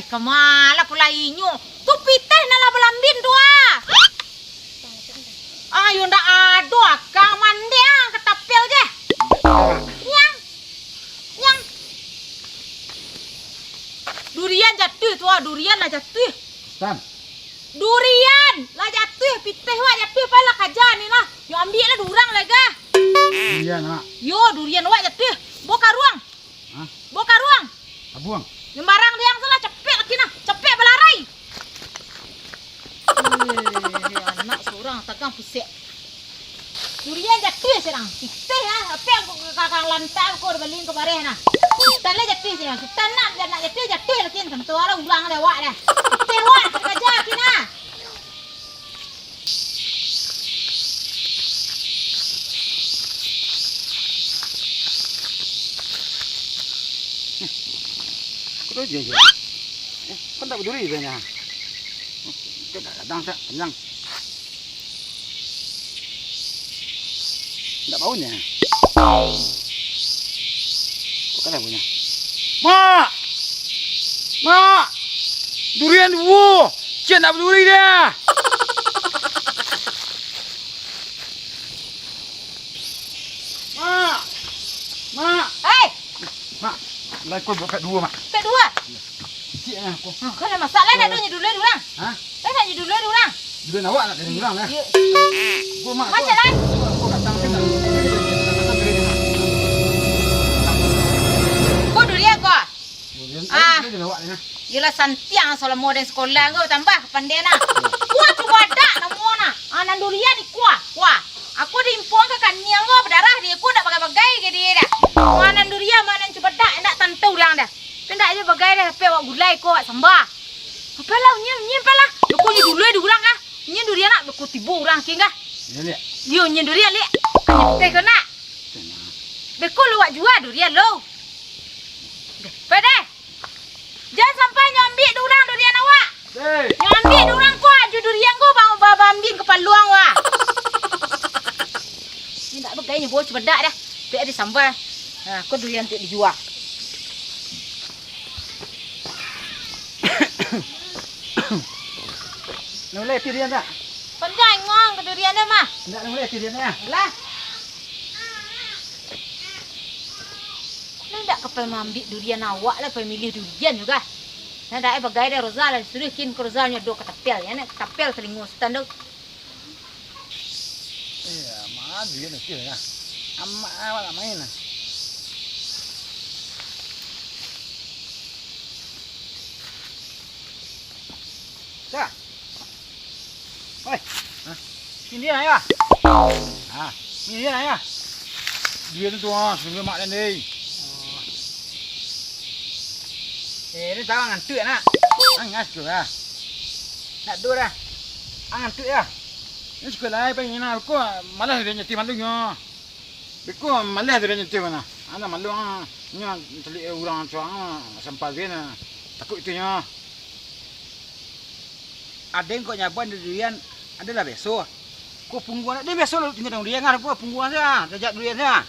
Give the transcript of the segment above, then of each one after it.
kemana pula inyo? Tu piteh na belambin dua. Ayo ndak ado akang mandi ketapel je. Nyang. Nyang. Durian jatuh tu, durian lah jatuh. Tam. Durian lah jatuh, piteh wa jatuh pala kajan ni lah. Yo ambil lah durang lega. Durian ha. Yo durian wa jatuh. Boka ruang. Hah? Boka ruang. Abuang. Nyembarang dia yang salah cepet lagi nah. Cepet belarai. Anak seorang takkan pusing. Durian jatuh serang. Piteh ah, apa yang kakang lantai kau berbalin ke bareh nah. Kita le jatuh serang. Kita nak jatuh lagi tentu orang ulang lewat dah. Piteh wak kerja kina. Kau je. Kau tak berduri sebenarnya. Kau tak datang tak kenyang. Tak baunya. Kau kata punya. Mak! Mak! Durian dua! Cik nak berduri dia! Mak! Mak! Hei! Mak! Lai kau buat kat dua, Mak. Pet dua. Cik lah aku. Kau ada masalah nak dulu orang. Ha? Nak dulu orang. Durian awak nak kena orang lah. Gua mak. Macam lah. Kau datang ke tak? Kau durian kau. Durian awak ni. Yelah santiang soal modern sekolah kau tambah pandai nak. Kuah tu badak nama nak. Anak durian ni kuah. Aku diimpun ke kanyang kau berdarah dia. Aku nak bagai-bagai ke dia dah. Mana durian mana cuba dak nak tantau orang dah. Pendak aja bagai dah pe awak gulai kau awak sambah. Apalah nyem pala. Aku ni dulu ada orang ah. Ni durian nak aku tibu orang ke ngah. Ni. Yo ni durian le. Kanya teh kena. Bekol awak jual durian lo. Pede. Jangan sampai nyambil durang durian awak. Hey. Nyambil durang kau aju durian kau bang bambing kepala luang wah. Ni tak begainya bos bedak dah. Pe ada sambal. Ha, kau durian tak dijual. Nak boleh durian tak? Pandai ngong ke durian dah mah. Tak nak boleh durian ya. Lah. Nak kapal ambil durian awak lah, pergi milih durian juga. Nah, dah bagai dah Rozal, suruh kin ke Rozalnya do ketapel ya, nak ketapel selingus tanduk. Ya, mah durian okey lah. Amma awak nak main lah. Dah. Oi. Ha. Ini dia ya. Ha, ini dia ya. Durian tu ah, sebelum mak dan ni. Ni tahu ngantuk nak. Ngantuk lah. Nak dua dah. Ngantuk ya. Ini sekolah apa ni nak? Aku malas dia nyetir malunya. Aku malas dia nyetir mana? Anak malu ni telik orang cuang sampai dia na. Takut itunya. Ada yang kau nyaban durian adalah besok. Kau pungguan dia besok tinggal durian kan? Kau pungguan saja, jajak durian saja.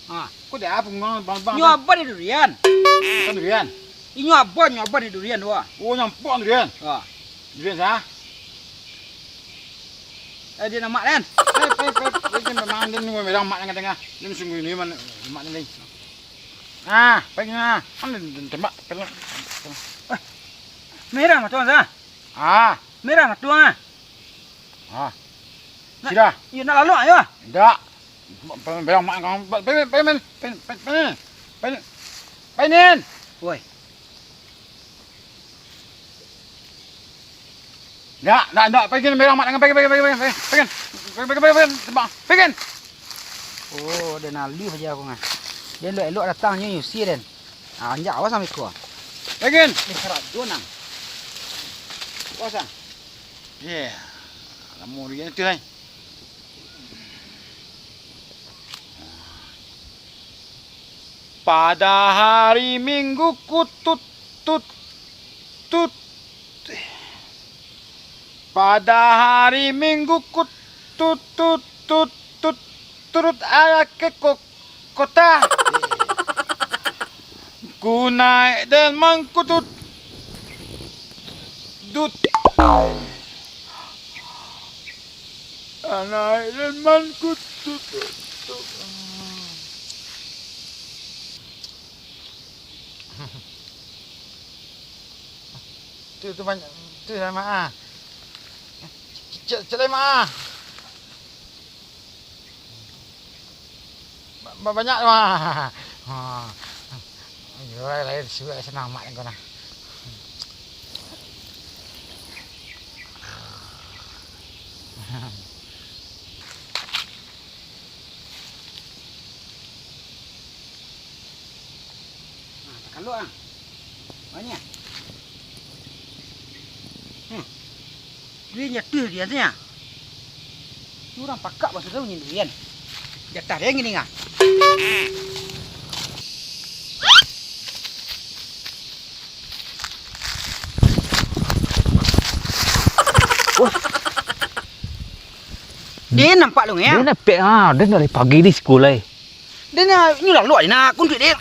Ah, kau dah pungguan bang. Nyaban durian. Kan durian. Ini nyaban durian wah. Oh nyampang durian. Ah, durian sah. Dia nak mak kan? Dia memang dia ni memang mak dengan tengah. Dia sungguh ni mana mak ni. Ah, baiknya. Kan tembak. Merah mah tuan sah. Ah, merah mah tuan. Ah. Sudah. You nak lalu ayo. Tak. Memang mak kau. Penin. Woi. Tak, pergi merah mak dengan pergi. Oh, dia nak liu saja aku ngah. Dia elok datangnya you see then. Ah, anjak awas sampai ku. Pergi. Ni serat donang. Awas ah. Yeah. Lama dia tu lai. Pada hari Minggu ku tut. Pada hari Minggu ku turut ayah ke kota. Ku naik delman ku tut. Dut. Naik delman ku tut. Tu banyak. Tu sama ah. Celai mah. Banyak mah. Ha. Ayo lain sudah senang mak kau nah. Kalau ah. Banyak. Durian jatuh dia tu ya. Orang pakak masuk dalam durian. Jatuh dia gini ngah. Dia nampak lu ya. Dia nampak ah, dia dari pagi di sekolah. Dia ni lah luar nak kunci dia.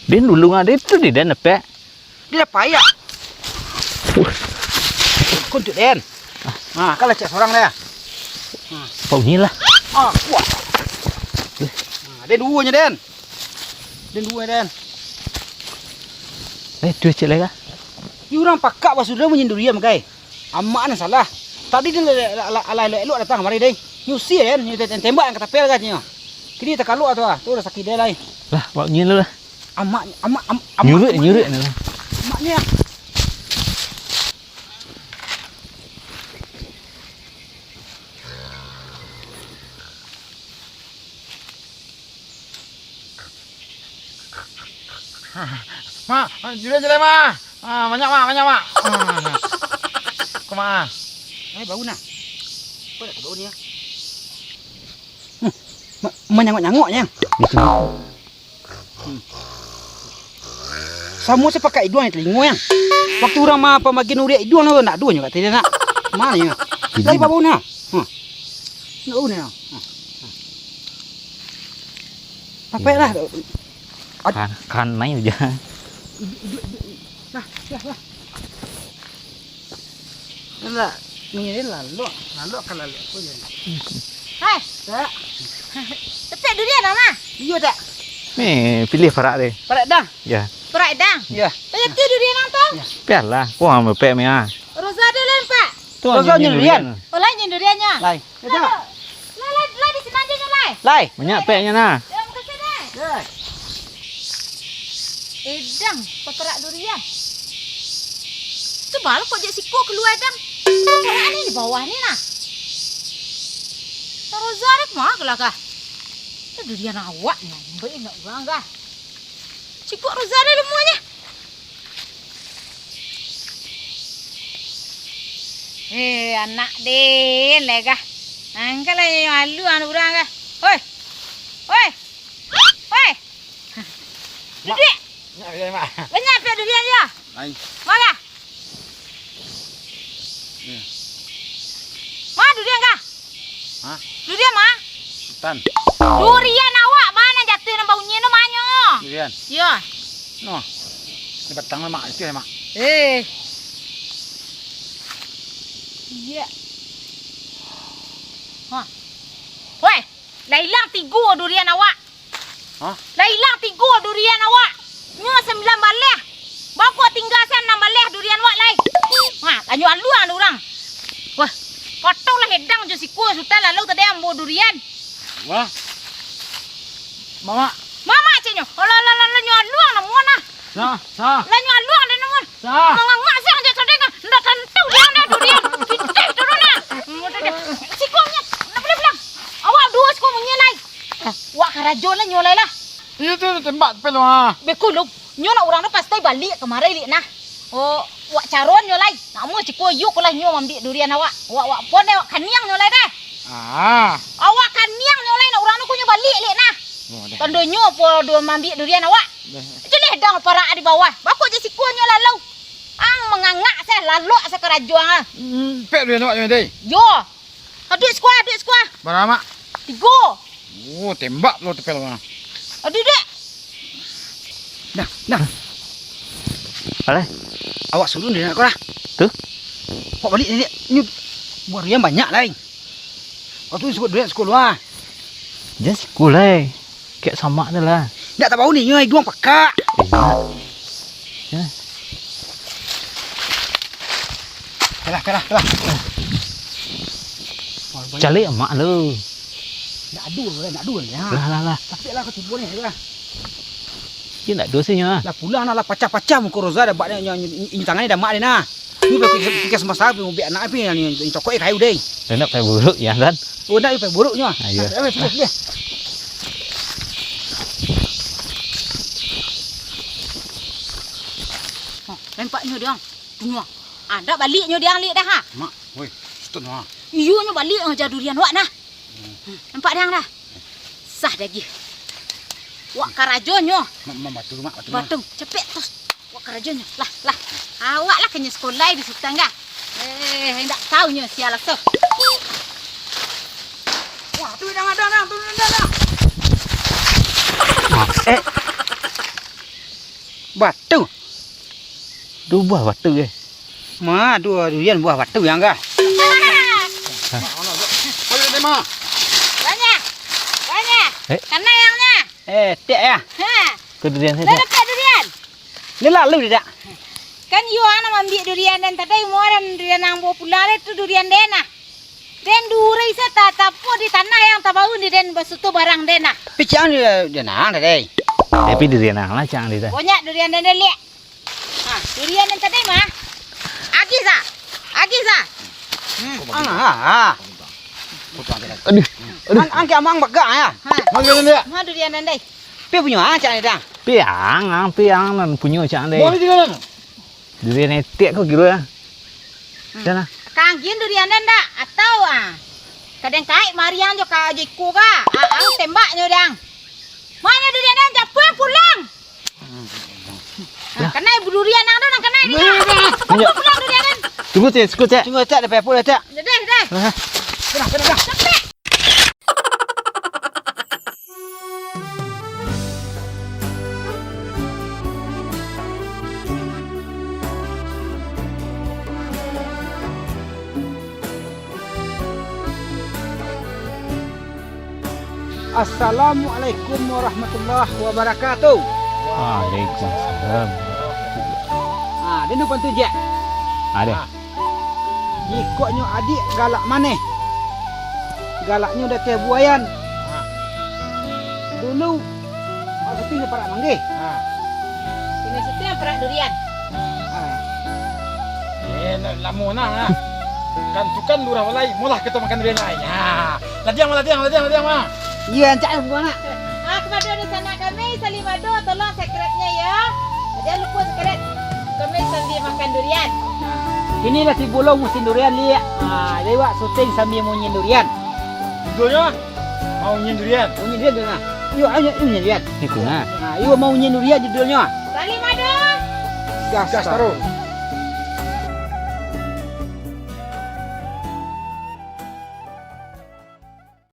Dia dulu ada itu dia nampak. Dia dah payah. Kunci dia. Ah, kalau cek seorang dia. Baunya lah. Ah, kuat. Dia dua nya Den. Dia dua Den. Tu cek lagi. Ni orang pakak basuh dia menyen durian makai. Amak ni salah. Tadi dia elok datang mari deh. Nyusi kan, tembak yang kata pel katanya. Kini tak kalau tu ah. Tu dah sakit dia lai. Lah, baunya lah. Amak. Nyurut ni lah. Amaknya. Mak, jual mak. Banyak mak. Kau mak. Bau nak. Kau nak bau ni ya. Menyangkut-nyangkutnya. Itu. Semua saya pakai hidung yang telingo yang. Waktu orang mah pembagian uriak hidung lah nak dua juga tidak nak. Mana ya? Dari bau ni. Bau ni. Apa lah? Kan naik aja. Lah. Lah, ni lalu kalau aku jadi. Hai, Tak. tetek durian apa? Iya tak. Ni pilih parak deh. Parak dah. Ya. Perak dang. Ya. Tanya tu durian apa? Biar lah. Kau ambil pek me ah. Rosa ada lain pak. Tu Rosa ni durian. Oh lain je duriannya. Lai. Ya tak. Lai di sini aja nyolai. Lai. Banyak peknya nah. Yang kasih deh. Ya. Edang, peperak durian. Sebal kok jadi siku keluar dang. Peperak ni di bawah ni nah. Rosa ada kemana kelakah? Itu durian awak ni. Baik nak ulang kah? Cikgu Rosa ada lemuanya. Anak din lega. Angkat lah yang malu anak orang kah. Hoi. Duduk. Ya, mak. Banyak pek durian dia. Lai. Mana? Ma durian kah? Hah? Durian ma? Tan. Durian awak mana jatuh nang baunya no manyo. Durian. Ya. No. Ni batang mak itu mak. Ya. Ha. Woi, dah hilang 3 durian awak. Hah? Dah hilang 3 durian awak. Nyo 9 baleh. Bako tinggal sen 6 baleh durian awak lai. Ha, lanyu alu anu orang. Wah, potong lah hedang jo siku sudah lalu tadi ambo durian. Wah. Mama. Mama cenyo. Lanyu alu anu mana? Sa. Lanyu alu anu mana? Sa. Ngangak sih aja sedeng. Ndak tentu dia ada durian. Kita turunnya. Sikunya. Nak boleh bilang. Awak dua siku menyelai. Wak karajo lah nyolai lah. Itu tembak pel ah. Bekuluk. Nyo nak orang tu pasti balik kemarin lik nah. Oh, wak caron nyolai. Namu ciku yuk lah nyo ambil durian awak. Wak pon deh wak kaniang nyolai deh. Ah. Awak kaniang nyolai nak orang tu kunyo balik lik nah. Tondo nyo po do ambil durian awak. Jadi dang parak di bawah. Bako je siku nyo lalu. Ang mengangak saya lalu saya kerajuang ah. Pek durian awak ni. Yo. Aduh skuah. Berapa? 3. Oh, tembak lo tepel ah. Aduh dek. Dah. Alai. Awak suruh dia nak kau lah. Tu? Kau balik ni, buah durian banyak lah. Kau tu sebut durian sekolah. Jangan sekolah eh. Kayak sama tu lah. Tak tahu ni, nyai duang pakak. Ya. Kalah. Calik emak lu. Nak dua ya. Lah. Tapi lah kau tipu ni lah. Dia nak dosanya. Lah pulang lah pacah-pacah muka Roza dah buat ini tangan ni dah mak dia nah. Ni fikir semasa pi mobil anak pi ni tokok kayu deh. Dia nak pakai buruk ya kan? Oh nak pi buruknya. Ayo. Pergi. Nampaknya dia. Tunggu. Anda baliknya dia lik dah ha. Mak, woi, stun ha. Iyunya balik ngajar durian wak nah. Nampak dah dah. Sah lagi. Wak karajonyo. Mak batu. Batung, cepet tos. Wak karajonyo. Lah. Awak lah kena sekolah di Sutangga. Hendak tahunya sialah so. Wah, tu dah. Batu. Dua buah batu ke? Ma, dua durian buah batu yang enggak. Ayo deh, Ma. Banyak. Kana yangnya. Tek ya. Ha. Ke durian Dah saya. dapat durian. Ni lalu tidak. Kan you ana ambil durian dan tadi mau dan durian yang bawa pulang itu durian dena. Den dure isa tatapo di tanah yang tabau di den basutu barang dena. Picang dia nang dah deh. Tapi durian ang lah cang dia. Banyak durian dena liat. Ha, durian yang tadi mah. Agi sa. Aduh. Angke amang bagak ya. Ha. Manggil dia. Ma durian dan dai. Pi punya cak ni dah. Piang nan punya cang dia. Boleh juga kan? Durian ni tiak kau kira. Jangan. Kanggin durian dan dak atau kadang kai marian jo ka jiku ka. Ang tembaknya dang. Mana durian dan japang pulang. Kena ibu durian nang dan kena ni. Pulang durian dan. Tunggu cek. Tunggu cak dah payah cak. Dah. Dah. Cepet. Assalamualaikum warahmatullahi wabarakatuh. Waalaikumsalam. Dia nu pantu je. Ada. Jikoknya adik galak maneh. Galaknya udah teh buayan. Dulu aku tinggal parak manggih. Ini situ yang perak durian. Lama nah. Kan tukan lurah walai, mulah kita makan durian lain. Ladiang mah. Iya, cak buah nak. Kepada di sana kami Salimado tolong sekretnya ya. Jangan lupa sekret. Kami sambil makan durian. Inilah si Bulong musim durian liat. Dewa syuting sambil mau nyin durian. Judulnya mau nyin durian. Mau nyin durian dah. Yuk, ayo nyin durian. Itu nah. Yuk mau nyin durian judulnya. Salimado. Gas taruh.